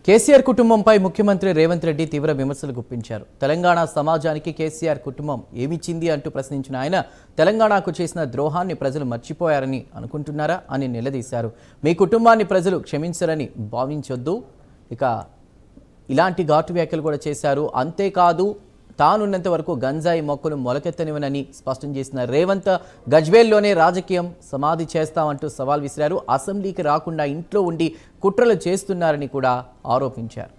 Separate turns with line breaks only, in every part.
కేసీఆర్ కుటుంబంపై ముఖ్యమంత్రి రేవంత్ రెడ్డి తీవ్ర విమర్శలు గుప్పించారు. తెలంగాణ సమాజానికి కేసీఆర్ కుటుంబం ఏమిచ్చింది అంటూ ప్రశ్నించిన ఆయన తెలంగాణకు చేసిన ద్రోహాన్ని ప్రజలు మర్చిపోయారని అనుకుంటున్నారా అని నిలదీశారు. మీ కుటుంబాన్ని ప్రజలు క్షమించరని భావించొద్దు. ఇక ఇలాంటి ఘాటు వ్యాఖ్యలు కూడా చేశారు. అంతేకాదు తానున్నంత వరకు గంజాయి మొక్కలు మొలకెత్తనివనని స్పష్టం చేసిన రేవంత్ గజ్వేల్లోనే రాజకీయం సమాధి చేస్తామంటూ సవాల్ విసిరారు. అసెంబ్లీకి రాకుండా ఇంట్లో ఉండి కుట్రలు చేస్తున్నారని కూడా ఆరోపించారు.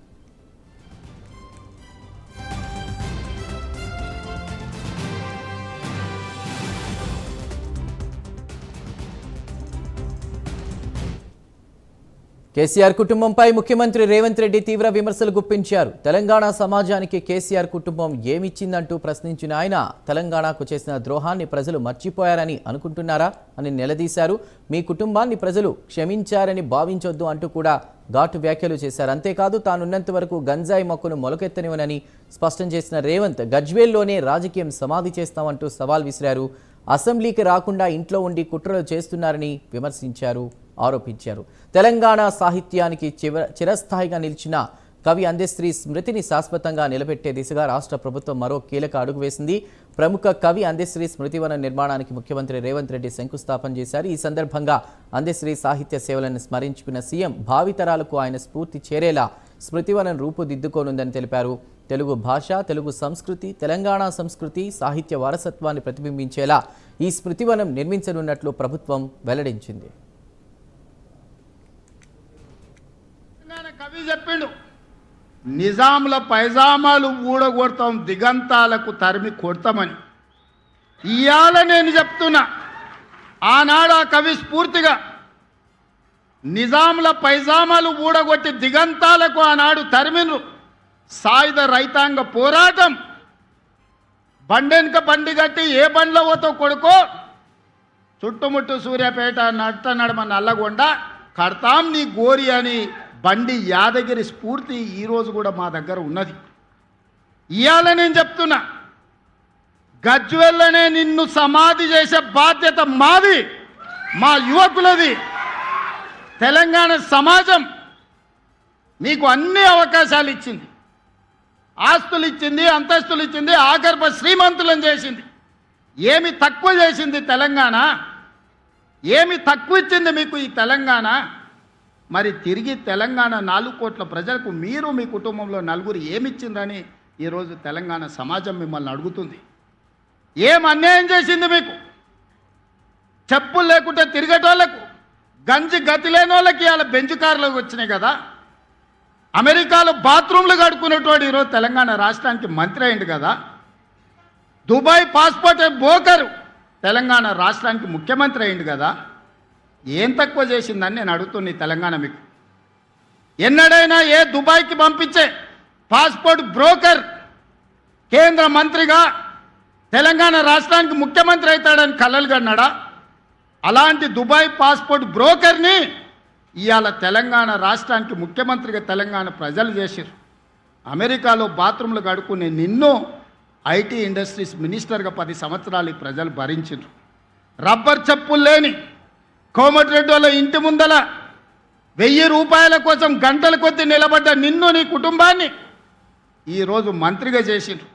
కేసీఆర్ కుటుంబంపై ముఖ్యమంత్రి రేవంత్ రెడ్డి తీవ్ర విమర్శలు గుప్పించారు. తెలంగాణ సమాజానికి కేసీఆర్ కుటుంబం ఏమిచ్చిందంటూ ప్రశ్నించిన ఆయన తెలంగాణకు చేసిన ద్రోహాన్ని ప్రజలు మర్చిపోయారని అనుకుంటున్నారా అని నిలదీశారు. మీ కుటుంబాన్ని ప్రజలు క్షమించారని భావించొద్దు అంటూ కూడా ఘాటు వ్యాఖ్యలు చేశారు. అంతేకాదు తానున్నంత వరకు గంజాయి మొక్కను మొలకెత్తనివనని స్పష్టం చేసిన రేవంత్ గజ్వేల్లోనే రాజకీయం సమాధి చేస్తామంటూ సవాల్ విసిరారు. అసెంబ్లీకి రాకుండా ఇంట్లో ఉండి కుట్రలు చేస్తున్నారని విమర్శించారు, ఆరోపించారు. తెలంగాణ సాహిత్యానికి చిరస్థాయిగా నిలిచిన కవి అందెశ్రీ స్మృతిని శాశ్వతంగా నిలబెట్టే దిశగా రాష్ట్ర ప్రభుత్వం మరో కీలక అడుగు వేసింది. ప్రముఖ కవి అందెశ్రీ స్మృతివనం నిర్మాణానికి ముఖ్యమంత్రి రేవంత్ రెడ్డి శంకుస్థాపన చేశారు. ఈ సందర్భంగా అందెశ్రీ సాహిత్య సేవలను స్మరించుకున్న సీఎం భావితరాలకు ఆయన స్ఫూర్తి చేరేలా స్మృతివనం రూపుదిద్దుకోనుందని తెలిపారు. తెలుగు భాష, తెలుగు సంస్కృతి, తెలంగాణ సంస్కృతి, సాహిత్య వారసత్వాన్ని ప్రతిబింబించేలా ఈ స్మృతివనం నిర్మించనున్నట్లు ప్రభుత్వం వెల్లడించింది.
కవి చెప్పిండు, నిజాముల పైజామాలు ఊడగొడతాం, దిగంతాలకు తరిమి కొడతామని. ఇవాళ నేను చెప్తున్నా, ఆనాడు ఆ కవి స్ఫూర్తిగా నిజాముల పైజామాలు ఊడగొట్టి దిగంతాలకు ఆనాడు తరిమిను. సాయుధ రైతాంగ పోరాటం, బండెనక బండి కట్టి ఏ బండ్లో పోతో కొడుకో, చుట్టుముట్టు సూర్యాపేట నట్ట నడమ నల్లగొండ కడతాం నీ గోరి అని బండి యాదగిరి స్ఫూర్తి ఈరోజు కూడా మా దగ్గర ఉన్నది. ఇవాళ నేను చెప్తున్నా, గజ్వేల్లోనే నిన్ను సమాధి చేసే బాధ్యత మాది, మా యువకులది. తెలంగాణ సమాజం మీకు అన్ని అవకాశాలు ఇచ్చింది, ఆస్తులు ఇచ్చింది, అంతస్తులు ఇచ్చింది, ఆగర్భ శ్రీమంతులను చేసింది. ఏమి తక్కువ చేసింది తెలంగాణ? ఏమి తక్కువ ఇచ్చింది మీకు ఈ తెలంగాణ? మరి తిరిగి తెలంగాణ 4 కోట్ల ప్రజలకు మీరు మీ కుటుంబంలో నలుగురు ఏమిచ్చిందని ఈరోజు తెలంగాణ సమాజం మిమ్మల్ని అడుగుతుంది. ఏం అన్యాయం చేసింది మీకు? చెప్పులు లేకుంటే తిరిగేటోళ్లకు, గంజి గతి లేని వాళ్ళకి ఇవాళ బెంచ్ కార్లకు వచ్చినాయి కదా. అమెరికాలో బాత్రూమ్లు కడుక్కునేటోడు ఈరోజు తెలంగాణ రాష్ట్రానికి మంత్రి అయింది కదా. దుబాయ్ పాస్పోర్ట్ బోకరు తెలంగాణ రాష్ట్రానికి ముఖ్యమంత్రి అయింది కదా. ఏం తక్కువ చేసిందని నేను అడుగుతున్నా తెలంగాణ మీకు. ఎన్నడైనా ఏ దుబాయ్కి పంపించే పాస్పోర్ట్ బ్రోకర్ కేంద్ర మంత్రిగా తెలంగాణ రాష్ట్రానికి ముఖ్యమంత్రి అవుతాడని కలలు కన్నాడా? అలాంటి దుబాయ్ పాస్పోర్ట్ బ్రోకర్ని ఇవాళ తెలంగాణ రాష్ట్రానికి ముఖ్యమంత్రిగా తెలంగాణ ప్రజలు చేశారు. అమెరికాలో బాత్రూంలు కడుక్కునే నిన్ను ఐటీ ఇండస్ట్రీస్ మినిస్టర్గా 10 సంవత్సరాలు ప్రజలు భరించారు. రబ్బర్ చెప్పులు లేని కోమటిరెడ్డి వాళ్ళ ఇంటి ముందల 1000 రూపాయల కోసం గంటల కొద్దీ నిలబడ్డ నిన్ను, నీ కుటుంబాన్ని ఈరోజు మంత్రిగా చేసిండ్రు.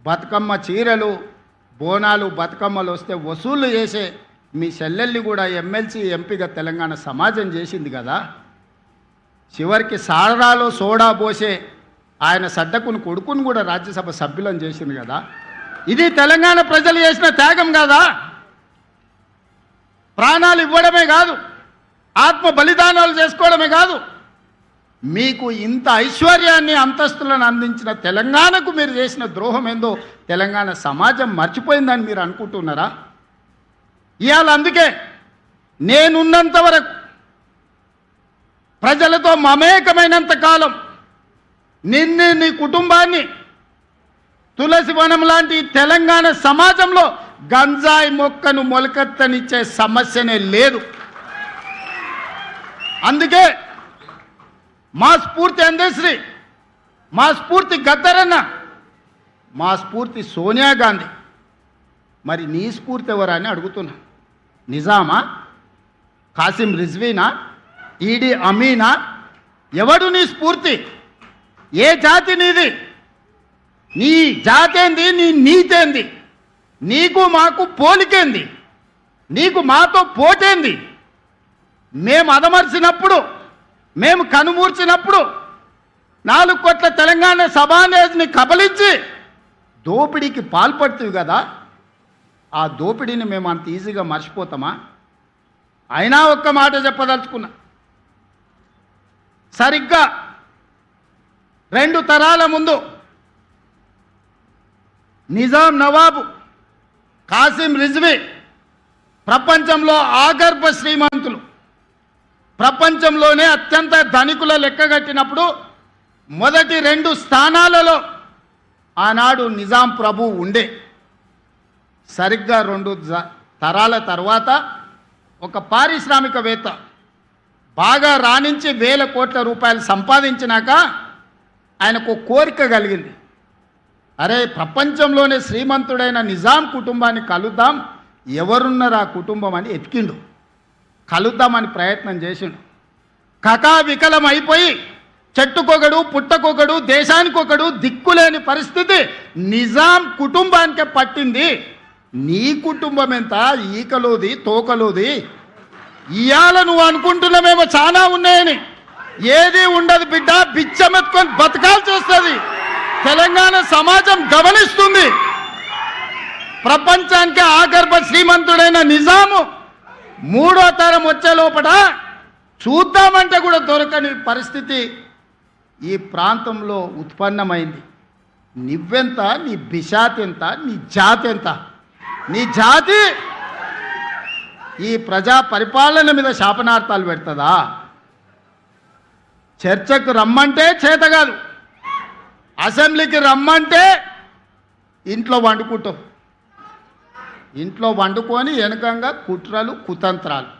బతుకమ్మ చీరలు, బోనాలు, బతుకమ్మలు వస్తే వసూళ్లు చేసే మీ చెల్లెల్ని కూడా ఎమ్మెల్సీ, ఎంపీగా తెలంగాణ సమాజం చేసింది కదా. చివరికి సారాలో సోడా పోసే ఆయన సడ్డకుని కొడుకుని కూడా రాజ్యసభ సభ్యులను చేసింది కదా. ఇది తెలంగాణ ప్రజలు చేసిన త్యాగం కాదా? ప్రాణాలు ఇవ్వడమే కాదు, ఆత్మ బలిదానాలు చేసుకోవడమే కాదు, మీకు ఇంత ఐశ్వర్యాన్ని, అంతస్తులను అందించిన తెలంగాణకు మీరు చేసిన ద్రోహం ఏందో తెలంగాణ సమాజం మర్చిపోయిందని మీరు అనుకుంటున్నారా? ఇవాళ అందుకే నేనున్నంత వరకు, ప్రజలతో మమేకమైనంత కాలం నిన్ను, నీ కుటుంబాన్ని తులసి వనం లాంటి తెలంగాణ సమాజంలో గంజాయి మొక్కను మొలకెత్తనిచ్చే సమస్యనే లేదు. అందుకే మా స్ఫూర్తి అందశ్రీ, మా స్ఫూర్తి గద్దరన్న, మా స్ఫూర్తి సోనియా గాంధీ. మరి నీ స్ఫూర్తి ఎవరని అడుగుతున్నా. నిజామా, కాసిం రిజ్వీనా, ఈడీ అమీనా, ఎవడు నీ స్ఫూర్తి? ఏ జాతి నీది? నీ జాతేంది? నీ నీతేంది? నీకు మాకు పోలికేంది? నీకు మాతో పోటేంది? మేము అదమర్చినప్పుడు, మేము కనుమూర్చినప్పుడు 4 కోట్ల తెలంగాణ సభానేజ్ని కబలించి దోపిడీకి పాల్పడుతుంది కదా. ఆ దోపిడీని మేము అంత ఈజీగా మర్చిపోతామా? అయినా ఒక్క మాట చెప్పదలుచుకున్నా. సరిగ్గా 2 తరాల ముందు నిజాం నవాబు కాసిం రిజ్వీ ప్రపంచంలో ఆగర్భ శ్రీమంతులు, ప్రపంచంలోనే అత్యంత ధనికుల లెక్కగట్టినప్పుడు మొదటి 2 స్థానాలలో ఆనాడు నిజాం ప్రభు ఉండే. సరిగ్గా 2 తరాల తర్వాత ఒక పారిశ్రామికవేత్త బాగా రాణించి 1000 కోట్ల రూపాయలు సంపాదించినాక ఆయనకు కోరిక కలిగింది. అరే, ప్రపంచంలోనే శ్రీమంతుడైన నిజాం కుటుంబాన్ని కలుద్దాం, ఎవరున్నారు ఆ కుటుంబం అని ఎతికిండు. కలుద్దామని ప్రయత్నం చేసిండు. కకావికలం అయిపోయి చెట్టుకొకడు పుట్టకొకడు దేశానికొకడు దిక్కులేని పరిస్థితి నిజాం కుటుంబానికే పట్టింది. నీ కుటుంబం ఎంత? ఈకలోది తోకలోది. ఇవాళ నువ్వు అనుకుంటున్నామేమో చాలా ఉన్నాయని. ఏది ఉండదు బిడ్డ, బిచ్చమెత్తుకొని బతకాల్సి వస్తుంది. తెలంగాణ సమాజం గమనిస్తుంది. ప్రపంచానికి ఆగర్భ శ్రీమంతుడైన నిజాము 3వ తరం వచ్చే లోపల చూద్దామంటే కూడా దొరకని పరిస్థితి ఈ ప్రాంతంలో ఉత్పన్నమైంది. నువ్వెంత? నీ బిషాత్ ఎంత? నీ జాతి ఎంత? నీ జాతి ఈ ప్రజా పరిపాలన మీద శాపనార్థాలు పెడుతుందా? చర్చకు రమ్మంటే చేత కాదు, అసెంబ్లీకి రమ్మంటే ఇంట్లో వండుకుంటాం. ఇంట్లో వండుకొని వెనకంగా కుట్రలు కుతంత్రాలు.